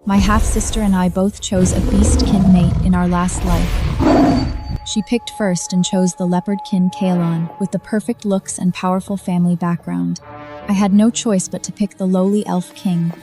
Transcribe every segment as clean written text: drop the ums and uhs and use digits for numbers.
My half-sister and I both chose a beastkin mate in our last life. She picked first and chose the leopardkin Helena, with the perfect looks and powerful family background. I had no choice but to pick the lowly elf king.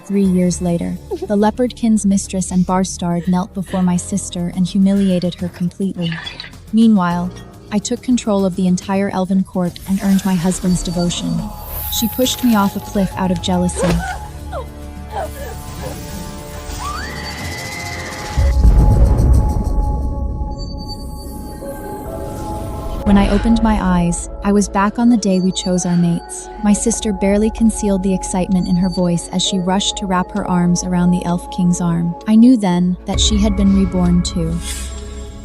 3 years later, the leopardkin's mistress and bastard knelt before my sister and humiliated her completely. Meanwhile, I took control of the entire elven court and earned my husband's devotion. She pushed me off a cliff out of jealousy. When I opened my eyes, I was back on the day we chose our mates. My sister barely concealed the excitement in her voice as she rushed to wrap her arms around the elf king's arm. I knew then that she had been reborn too.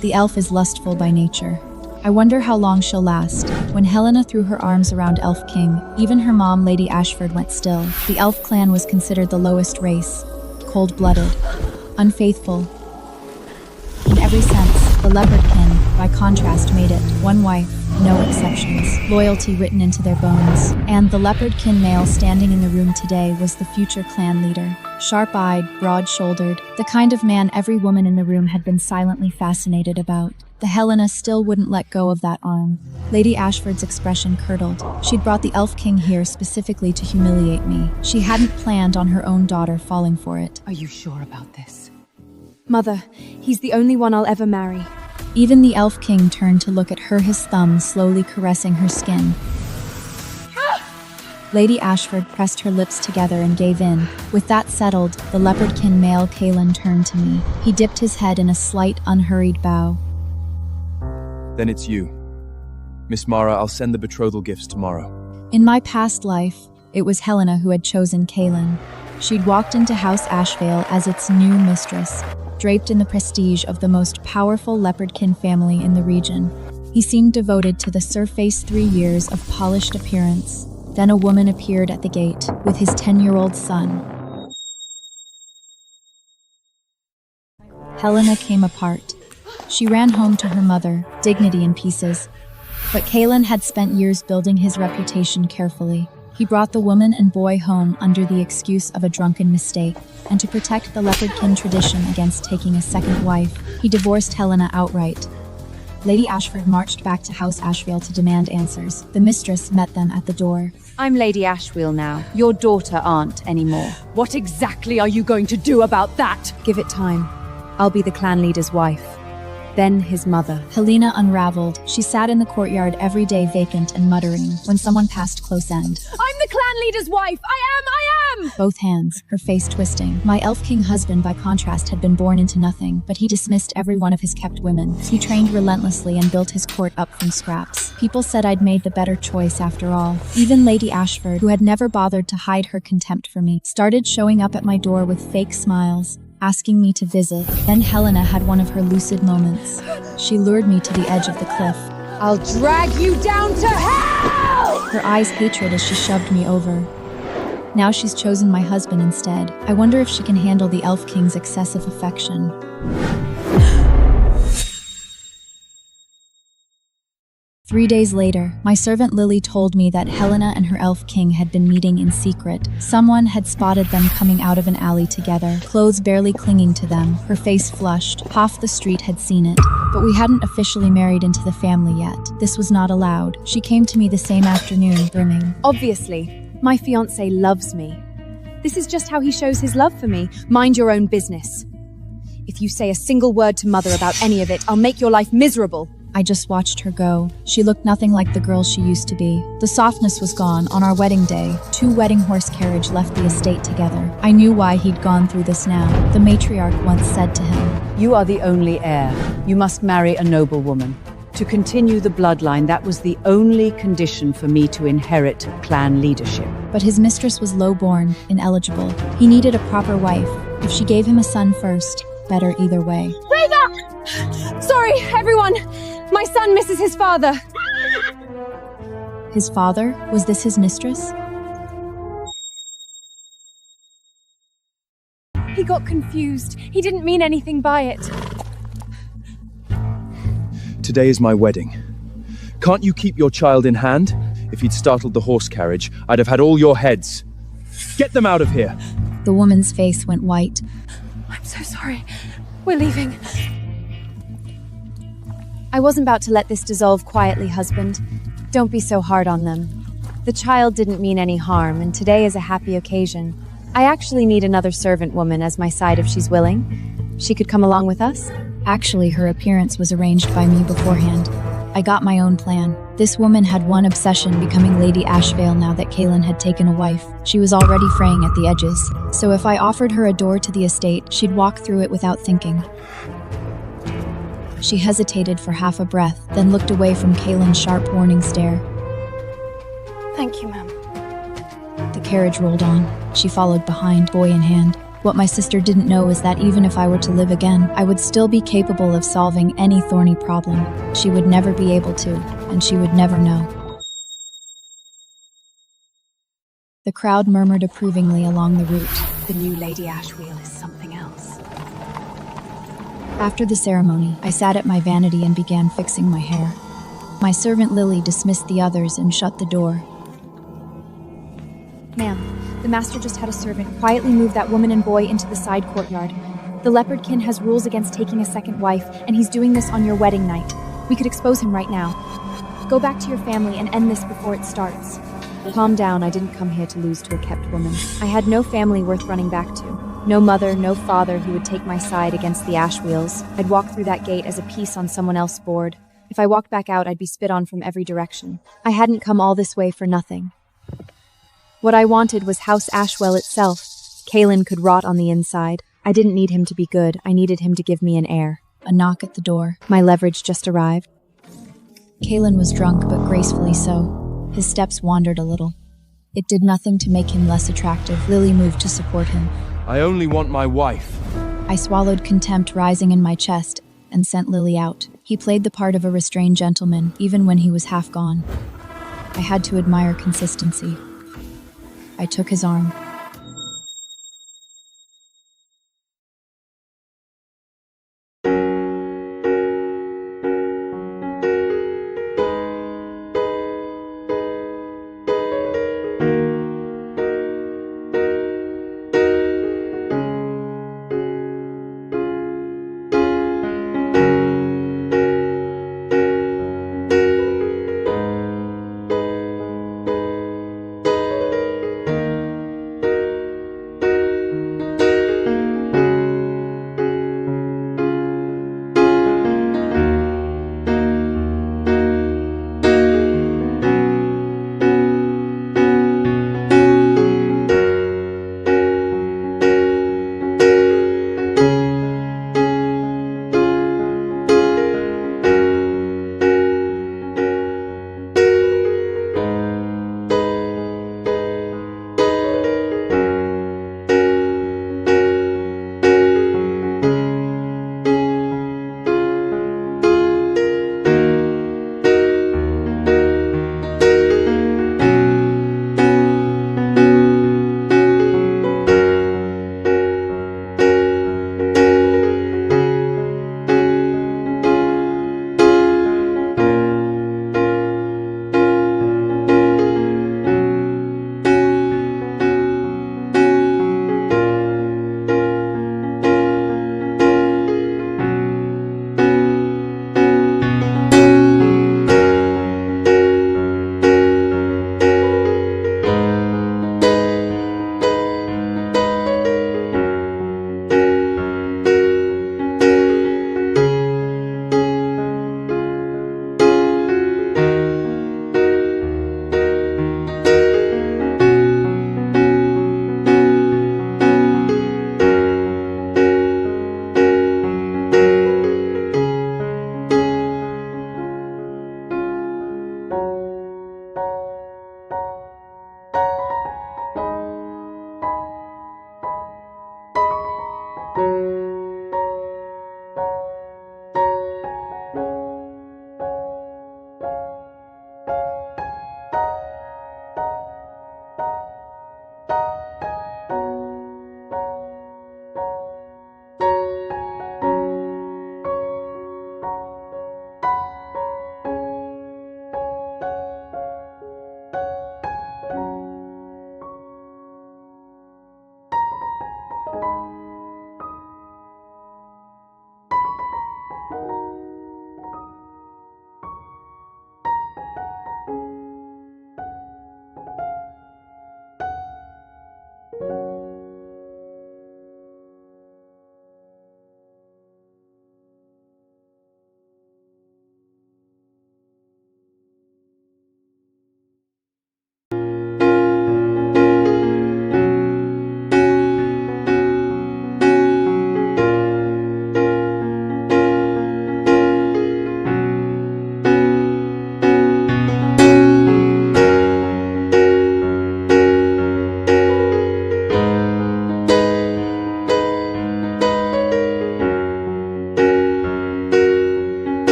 The elf is lustful by nature. I wonder how long she'll last. When Helena threw her arms around Elf King, even her mom, Lady Ashford, went still. The elf clan was considered the lowest race. Cold-blooded. Unfaithful. In every sense, the leopardkin, by contrast, made it. One wife, no exceptions. Loyalty written into their bones. And the leopardkin male standing in the room today was the future clan leader. Sharp-eyed, broad-shouldered, the kind of man every woman in the room had been silently fascinated about. The Helena still wouldn't let go of that arm. Lady Ashford's expression curdled. She'd brought the Elf King here specifically to humiliate me. She hadn't planned on her own daughter falling for it. Are you sure about this? Mother, he's the only one I'll ever marry. Even the Elf King turned to look at her, his thumb slowly caressing her skin. Lady Ashford pressed her lips together and gave in. With that settled, the leopardkin male Kalen turned to me. He dipped his head in a slight, unhurried bow. Then it's you. Miss Mara, I'll send the betrothal gifts tomorrow. In my past life, it was Helena who had chosen Kalen. She'd walked into House Ashvale as its new mistress, draped in the prestige of the most powerful leopardkin family in the region. He seemed devoted to the surface 3 years of polished appearance. Then a woman appeared at the gate, with his 10-year-old son. Helena came apart. She ran home to her mother, dignity in pieces. But Kalen had spent years building his reputation carefully. He brought the woman and boy home under the excuse of a drunken mistake, and to protect the leopardkin tradition against taking a second wife, he divorced Helena outright. Lady Ashford marched back to House Ashvale to demand answers. The mistress met them at the door. I'm Lady Ashvale now. Your daughter aren't anymore. What exactly are you going to do about that? Give it time. I'll be the clan leader's wife. Then his mother. Helena unraveled. She sat in the courtyard every day vacant and muttering when someone passed close end. I'm the clan leader's wife! I am! Both hands, her face twisting. My elf king husband, by contrast, had been born into nothing, but he dismissed every one of his kept women. He trained relentlessly and built his court up from scraps. People said I'd made the better choice after all. Even Lady Ashford, who had never bothered to hide her contempt for me, started showing up at my door with fake smiles, asking me to visit. Then Helena had one of her lucid moments. She lured me to the edge of the cliff. I'll drag you down to hell! Her eyes hatred as she shoved me over. Now she's chosen my husband instead. I wonder if she can handle the Elf King's excessive affection. 3 days later, my servant Lily told me that Helena and her elf king had been meeting in secret. Someone had spotted them coming out of an alley together, clothes barely clinging to them, her face flushed. Half the street had seen it. But we hadn't officially married into the family yet. This was not allowed. She came to me the same afternoon, brimming. Obviously, my fiancé loves me. This is just how he shows his love for me. Mind your own business. If you say a single word to Mother about any of it, I'll make your life miserable. I just watched her go. She looked nothing like the girl she used to be. The softness was gone. On our wedding day, 2 wedding horse carriage left the estate together. I knew why he'd gone through this now. The matriarch once said to him, "You are the only heir. You must marry a noble woman. To continue the bloodline, that was the only condition for me to inherit clan leadership." But his mistress was low-born, ineligible. He needed a proper wife. If she gave him a son first, better either way. Rhaegar! Sorry, everyone. My son misses his father. His father? Was this his mistress? He got confused. He didn't mean anything by it. Today is my wedding. Can't you keep your child in hand? If he'd startled the horse carriage, I'd have had all your heads. Get them out of here! The woman's face went white. I'm so sorry. We're leaving. I wasn't about to let this dissolve quietly, husband. Don't be so hard on them. The child didn't mean any harm, and today is a happy occasion. I actually need another servant woman as my side if she's willing. She could come along with us? Actually, her appearance was arranged by me beforehand. I got my own plan. This woman had one obsession, becoming Lady Ashvale now that Kaelin had taken a wife. She was already fraying at the edges, so if I offered her a door to the estate, she'd walk through it without thinking. She hesitated for half a breath, then looked away from Kaelin's sharp warning stare. Thank you, ma'am. The carriage rolled on. She followed behind, boy in hand. What my sister didn't know is that even if I were to live again, I would still be capable of solving any thorny problem. She would never be able to, and she would never know. The crowd murmured approvingly along the route. The new Lady Ashwheel is something else. After the ceremony, I sat at my vanity and began fixing my hair. My servant Lily dismissed the others and shut the door. Ma'am, the master just had a servant quietly move that woman and boy into the side courtyard. The leopardkin has rules against taking a second wife, and he's doing this on your wedding night. We could expose him right now. Go back to your family and end this before it starts. Calm down, I didn't come here to lose to a kept woman. I had no family worth running back to. No mother, no father who would take my side against the Ashwheels. I'd walk through that gate as a piece on someone else's board. If I walked back out, I'd be spit on from every direction. I hadn't come all this way for nothing. What I wanted was House Ashwell itself. Kaelin could rot on the inside. I didn't need him to be good. I needed him to give me an heir. A knock at the door. My leverage just arrived. Kaelin was drunk, but gracefully so. His steps wandered a little. It did nothing to make him less attractive. Lily moved to support him. I only want my wife. I swallowed contempt rising in my chest and sent Lily out. He played the part of a restrained gentleman, even when he was half gone. I had to admire consistency. I took his arm.